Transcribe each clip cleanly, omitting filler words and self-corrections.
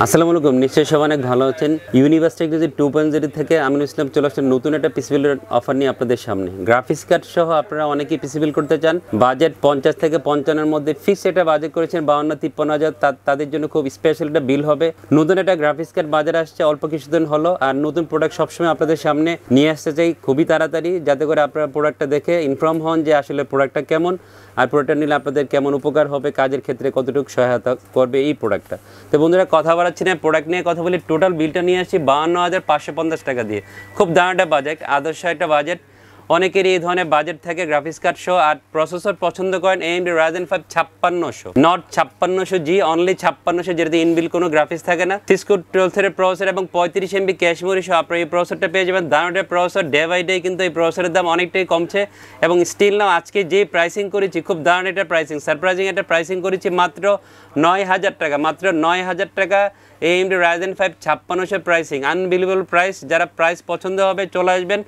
আসসালামু আলাইকুম, নিশ্চয়ই সবাই অনেক ভালো আছেন। ইউনিভার্স টেকনোলজি 2.0 থেকে আমিনুল ইসলাম চলে আসছেন নতুন একটা পিসি বিল্ডের অফার নিয়ে আপনাদের সামনে। গ্রাফিক্স কার্ড সহ আপনারা অনেকেই পিসি বিল্ড করতে চান, বাজেট 50 থেকে 55 এর মধ্যে ফিক্সড একটা বাজেট করেছেন 52-53 হাজার, তাদের জন্য খুব স্পেশাল একটা বিল হবে। নতুন একটা গ্রাফিক্স কার্ড বাজারে আসছে অল্প কিছুদিন হলো, আর নতুন প্রোডাক্ট সবসময় আপনাদের সামনে নিয়ে আসতে চাই খুবই তাড়াতাড়ি, যাতে করে আপনারা প্রোডাক্টটা দেখে ইনফর্ম হন যে আসলে প্রোডাক্টটা কেমন, আর প্রোডাক্টটা নিলে আপনাদের কেমন উপকার হবে, কাজের ক্ষেত্রে কতটুকু সহায়তা করবে এই প্রোডাক্টটা। তো বন্ধুরা, কথা বলাচ্ছি না, প্রোডাক্ট নিয়ে কথা বলি। টোটাল বিলটা নিয়ে আসছি 52,550 টাকা দিয়ে। খুব দারুণ একটা বাজেট, আদর্শ একটা বাজেট। অনেকেরই এই ধরনের বাজেট থাকে গ্রাফিক্স কার্ড সহ, আর প্রসেসর পছন্দ করেন AMD Ryzen 5 5600, not 5600G, only 5600, যেটাতে ইনবিল কোনো গ্রাফিক্স থাকে না। Cisco 12 এর প্রসেসর এবং 35 MB ক্যাশ মেমরি সহ আপনারা এই প্রসেসরটা পেয়ে যাবেন। দারুণ একটা প্রসেসর, ডে বাই ডে কিন্তু এই প্রসেসরের দাম অনেকটাই কমছে, এবং স্টিল নাও আজকে যে প্রাইসিং করেছি খুব দারুণ একটা প্রাইসিং, সারপ্রাইজিং একটা প্রাইসিং করেছি মাত্র 9000 টাকা, মাত্র 9000 টাকা। AMD Ryzen 5 5600 pricing, unbelievable price. যারা প্রাইস পছন্দ হবে চলে আসবেন,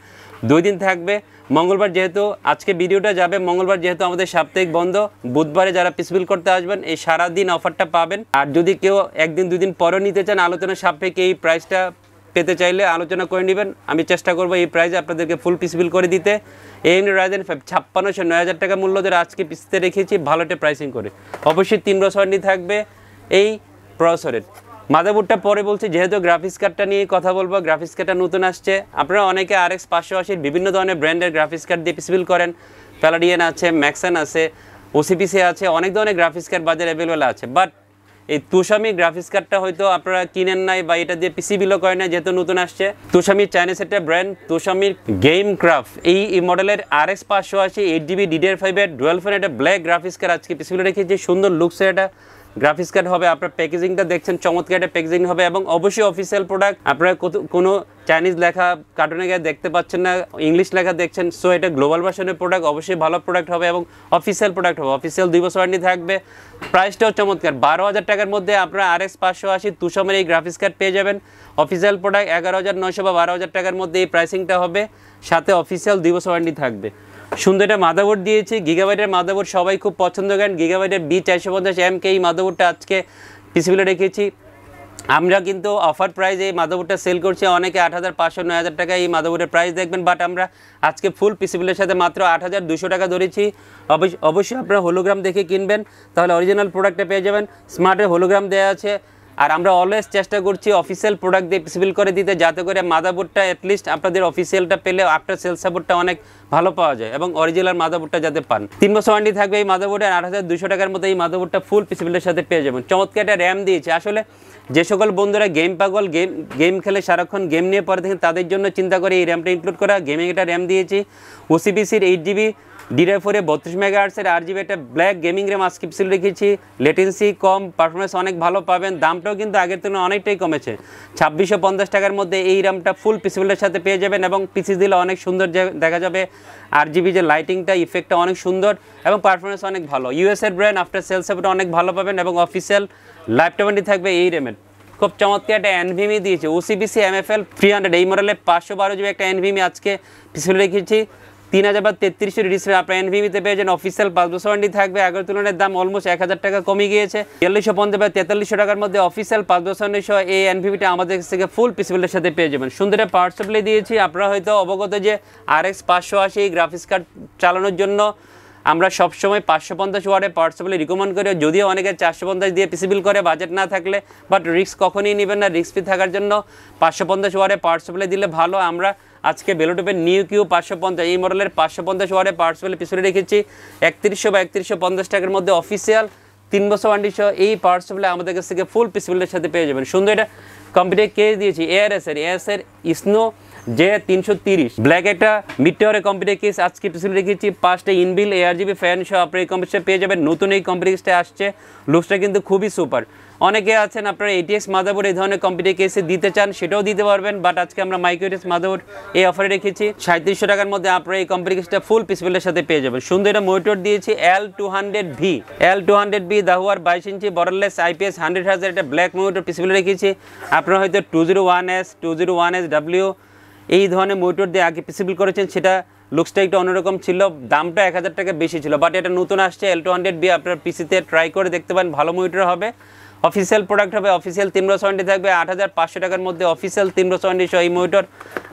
2 দিন থাকবে। মঙ্গলবার যেহেতু আজকে ভিডিওটা যাবে, মঙ্গলবার যেহেতু আমাদের সাপ্তাহিক বন্ধ, বুধবারে যারা পিসবিল করতে আসবেন এই সারাদিন অফারটা পাবেন। আর যদি কেউ 1 দিন 2 দিন পরেও নিতে চান, আলোচনা সাপেক্ষে এই প্রাইসটা পেতে চাইলে আলোচনা করে নেবেন। আমি চেষ্টা করবো এই প্রাইসে আপনাদেরকে ফুল পিসবিল করে দিতে। AMD Ryzen 5 5600, 9000 টাকা মূল্য ধরে আজকে পিসতে রেখেছি ভালো একটা প্রাইসিং করে। অবশ্যই 3 বছর ওয়ারেন্টি থাকবে এই প্রসেসরের। মাদারবোর্ডটা পরে বলছি, যেহেতু গ্রাফিক্স কার্ডটা নিয়ে কথা বলবো। গ্রাফিক্স কার্ডটা নতুন আসছে, আপনারা অনেকে RX 580 বিভিন্ন ধরনের ব্র্যান্ডের গ্রাফিক্স কার্ড দিয়ে পিসবিল করেন। প্যালাডিয়ান আছে, ম্যাক্সন আছে, OCPC আছে, অনেক ধরনের গ্রাফিক্স কার্ড বাজারে অ্যাভেলেবেল আছে। বাট এই তুষামি গ্রাফিক্স কার্ডটা হয়তো আপনারা কিনেন নাই বা এটা দিয়ে পিসিবিলও করেন না, যেহেতু নতুন আসছে। তুষামি চাইনিজ একটা ব্র্যান্ড, তুষামির গেম ক্রাফট এই মডেলের RX 580 8GB DDR5 এর ডুয়াল ফ্যান একটা ব্ল্যাক গ্রাফিক্স কার্ড আজকে পিসিবিলে রেখেছি। সুন্দর লুকসের একটা গ্রাফিক্স কার্ড হবে। আপনার প্যাকেজিংটা দেখছেন চমৎকার একটা প্যাকেজিং হবে, এবং অবশ্যই অফিসিয়াল প্রোডাক্ট। আপনারা কোনো চাইনিজ লেখা কার্টুনে গায়ে দেখতে পাচ্ছেন না, ইংলিশ লেখা দেখছেন। সো এটা গ্লোবাল ভার্সনের প্রোডাক্ট, অবশ্যই ভালো প্রোডাক্ট হবে এবং অফিসিয়াল প্রোডাক্ট হবে। অফিসিয়াল 2 বছর ওয়ারেন্টি থাকবে। প্রাইসটাও চমৎকার, 12,000 টাকার মধ্যে আপনারা RX 580 তুষামের এই গ্রাফিক্স কার্ড পেয়ে যাবেন। অফিসিয়াল প্রোডাক্ট 11,900 বা 12,000 টাকার মধ্যে এই প্রাইসিংটা হবে, সাথে অফিসিয়াল 2 বছর ওয়ারেন্টি থাকবে। সুন্দর একটা মাদারবোর্ড দিয়েছি, গিগাবাইটের মাদারবোর্ড সবাই খুব পছন্দ করেন। গিগাবাইটের B450M এই মাদারবোর্ডটা আজকে পিসিবিলে রেখেছি। আমরা কিন্তু অফার প্রাইসে এই মাদারবোর্ডটা সেল করছি, অনেকে 8,500 9,000 টাকা এই মাদারবোর্ডের প্রাইস দেখবেন, বাট আমরা আজকে ফুল পিসিবিলের সাথে মাত্র 8,200 টাকা ধরেছি। অবশ্যই আপনারা হোলোগ্রাম দেখে কিনবেন, তাহলে অরিজিনাল প্রোডাক্টটা পেয়ে যাবেন। স্মার্টের হোলোগ্রাম দেওয়া আছে, আর আমরা অলওয়েজ চেষ্টা করছি অফিসিয়াল প্রোডাক্ট দিয়ে পিসিবিল করে দিতে, যাতে করে মাদারবোর্ডটা অ্যাটলিস্ট আপনাদের অফিসিয়ালটা পেলে আফটার সেল সাপোর্টটা অনেক ভালো পাওয়া যায়, এবং অরিজিনাল মাদারবোর্ডটা যাতে পান। 3 বছর ওয়ারেন্টি থাকবে এই মাদারবোর্ডে। 8,200 টাকার মতো এই মাদারবোর্ডটা ফুল পিসিবিলের সাথে পেয়ে যাবেন। চমৎকার একটা র্যাম দিয়েছে। আসলে যে সকল বন্ধুরা গেম পাগল, গেম খেলে সারাক্ষণ গেম নিয়ে পড়ে থাকেন, তাদের জন্য চিন্তা করে এই র্যামটা ইনক্লুড করা। গেমিং একটা র্যাম দিয়েছি, OCPCর 8GB DDR4 32 MHz 8GB একটা ব্ল্যাক গেমিং র্যাম আজকে পিসিবিল রেখেছি। লেটেন্সি কম, পারফরমেন্স অনেক ভালো পাবেন। দামটাও কিন্তু আগের তুলনায় অনেকটাই কমেছে। 2650 টাকার মধ্যে এই র্যামটা ফুল পিসিবিলের সাথে পেয়ে যাবেন, এবং পিসি দিলে অনেক সুন্দর দেখা যাবে। RGB যে লাইটিংটা, ইফেক্টটা অনেক সুন্দর, এবং পারফরমেন্স অনেক ভালো। US-এর ব্র্যান্ড, আফটার সেল সাপোর্ট অনেক ভালো পাবেন, এবং অফিসিয়াল লাইফ ওয়ারেন্টি থাকবে এই র্যামের। খুব চমৎকার একটা NVMe দিয়েছে, OCPC MFL 300 এই মডেলে 512GB একটা NVMe আজকে পিসিবিলে রেখেছি। 3033 ডিসপ্লে আপনার NVMe-তে পেয়ে যান। অফিসিয়াল 5 বছর ওয়ারেন্টি থাকবে। আগের তুলনায় দাম অলমোস্ট 1000 টাকা কমে গিয়েছে, 4350 বা 4300 টাকার মধ্যে অফিসিয়াল 5 বছর সহ এই NVMe-টা আমাদের কাছ থেকে ফুল পিসিবিলের সাথে পেয়ে যাবেন। সুন্দর একটা পাওয়ার সাপ্লাই দিয়েছি। আপনারা হয়তো অবগত যে RX 580 এই গ্রাফিক্স কার্ড চালানোর জন্য আমরা সবসময় 550 ওয়াটের পাওয়ার সাপ্লাই রিকমেন্ড করি, যদিও অনেকে 450 দিয়ে পিসিবিল করে বাজেট না থাকলে, বাট রিস্ক কখনই নেবেন না। রিস্ক ফ্রি থাকার জন্য 550 ওয়াটের পাওয়ার সাপ্লাই দিলে ভালো। আমরা আজকে বেলোটপের নিউ কিউ 550 এই মডেলের 550 ওয়াটের পাওয়ার সাপ্লাই পিসিবিলে রেখেছি 3100 বা 3150 টাকার মধ্যে। অফিসিয়াল 3 বছর ওয়ারেন্টি সহ এই পাওয়ার সাপ্লাই আমাদের কাছ থেকে ফুল পিসিবিলের সাথে পেয়ে যাবেন। সুন্দর এটা কম্পিউটার কেস দিয়েছি, ASR স্নো J330 ব্ল্যাক একটা মিডটাওয়ারের কম্পিউটার কেস আজকে পিসিবিলে রেখেছি। 5টা ইনবিল ARGB ফ্যান সহ আপনার এই কম্পিউটার পেয়ে যাবেন। নতুন এই কম্পিউটার কেসটা আসছে, লুকসটা কিন্তু খুবই সুপার। অনেকে আছেন আপনারা ATX মাদারবোর্ড এই ধরনের কম্পিউটার কেসে দিতে চান, সেটাও দিতে পারবেন, বাট আজকে আমরা মাইক্রো ATX মাদারবোর্ড এই অফারে রেখেছি 3700 টাকার মধ্যে। আপনারা এই কম্পিউটার কেসটা ফুল পিসিবিলের সাথে পেয়ে যাবেন। সুন্দর একটা মনিটর দিয়েছি L200V দাহুয়ার 22 ইঞ্চি বর্ডারলেস IPS 100Hz একটা ব্ল্যাক মনিটর পিসিবিলে রেখেছি। আপনারা হয়তো 201S 201SW এই ধরনের মনিটর দিয়ে আগে পিসিবিল করেছেন, সেটা লুকসটা একটু অন্যরকম ছিল, দামটা 1000 টাকা বেশি ছিল, বাট এটা নতুন আসছে L200V। আপনার পিসিতে ট্রাই করে দেখতে পারেন, ভালো মনিটর হবে। অফিসিয়াল প্রোডাক্ট হবে, অফিসিয়াল 3 ব্রাশ ওয়ারেন্টি থাকবে। 8,500 টাকার মধ্যে অফিসিয়াল 3 ব্রাশ ওয়ারেন্টি সহ এই মনিটর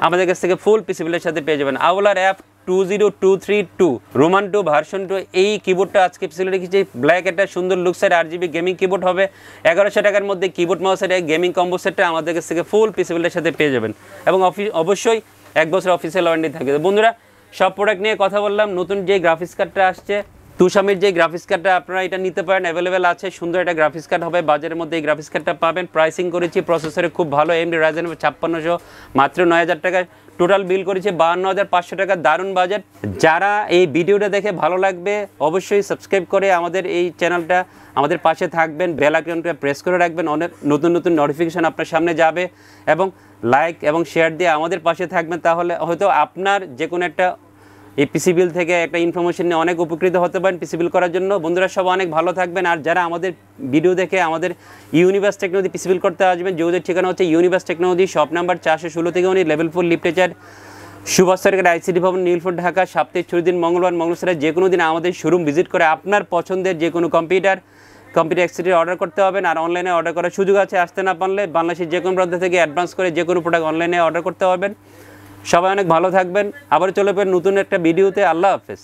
আমাদের কাছ থেকে ফুল পিসিবিলের সাথে পেয়ে যাবেন। আউলার F20232 রোমান 2 ভার্সন 2 এই কিবোর্ডটা আজকে পিসিবিলে রেখেছি। ব্ল্যাক একটা সুন্দর লুকসের RGB গেমিং কিবোর্ড হবে। 1100 টাকার মধ্যে কিবোর্ড মাউসের গেমিং কম্বো সেটটা আমাদের কাছ থেকে ফুল পিসিবিলের সাথে পেয়ে যাবেন এবং অবশ্যই 1 বছর অফিসিয়াল ওয়ারেন্টি থাকবে। তো বন্ধুরা, সব প্রোডাক্ট নিয়ে কথা বললাম। নতুন যে গ্রাফিক্স কার্ডটা আসছে তুষামির যে গ্রাফিক্স কার্ডটা আপনারা এটা নিতে পারেন, অ্যাভেলেবেল আছে। সুন্দর একটা গ্রাফিক্স কার্ড হবে, বাজারের মধ্যে এই গ্রাফিক্স কার্ডটা পাবেন। প্রাইসিং করেছি প্রসেসরে খুব ভালো, AMD Ryzen 5600 মাত্র 9,000 টাকায়। টোটাল বিল করেছি 52,500 টাকা, দারুণ বাজেট। যারা এই ভিডিওটা দেখে ভালো লাগবে অবশ্যই সাবস্ক্রাইব করে আমাদের এই চ্যানেলটা আমাদের পাশে থাকবেন, বেল আইকনটা প্রেস করে রাখবেন, অনেক নতুন নতুন নোটিফিকেশান আপনার সামনে যাবে এবং লাইক এবং শেয়ার দিয়ে আমাদের পাশে থাকবেন। তাহলে হয়তো আপনার যে কোনো একটা এই পিসিবিল থেকে একটা ইনফরমেশন নিয়ে অনেক উপকৃত হতে পারেন পিসিবিল করার জন্য। বন্ধুরা সব অনেক ভালো থাকবেন। আর যারা আমাদের ভিডিও দেখে আমাদের ইউনিভার্স টেকনোলজি পিসিবিল করতে আসবেন, যোগাযোগ ঠিকানা হচ্ছে ইউনিভার্স টেকনোলজি, শপ নাম্বার 416 থেকে লেভেল 4 লিফটে 4, সুভাষ সরকার ICT ভবন, নীলফোর্ট, ঢাকা। সপ্তাহে 6 দিন মঙ্গলবার মঙ্গলবার যে কোনো দিন আমাদের শোরুম ভিজিট করে আপনার পছন্দের যে কোনো কম্পিউটার অ্যাক্সেসরি অর্ডার করতে হবেন। আর অনলাইনে অর্ডার করার সুযোগ আছে, আসতে না পারলে বাংলাদেশের যে কোনো প্রান্ত থেকে অ্যাডভান্স করে যে কোনো প্রোডাক্ট অনলাইনে অর্ডার করতে পারবেন। সবাই অনেক ভালো থাকবেন। আবার চলে যাবেন নতুন একটা ভিডিওতে। আল্লাহ হাফেজ।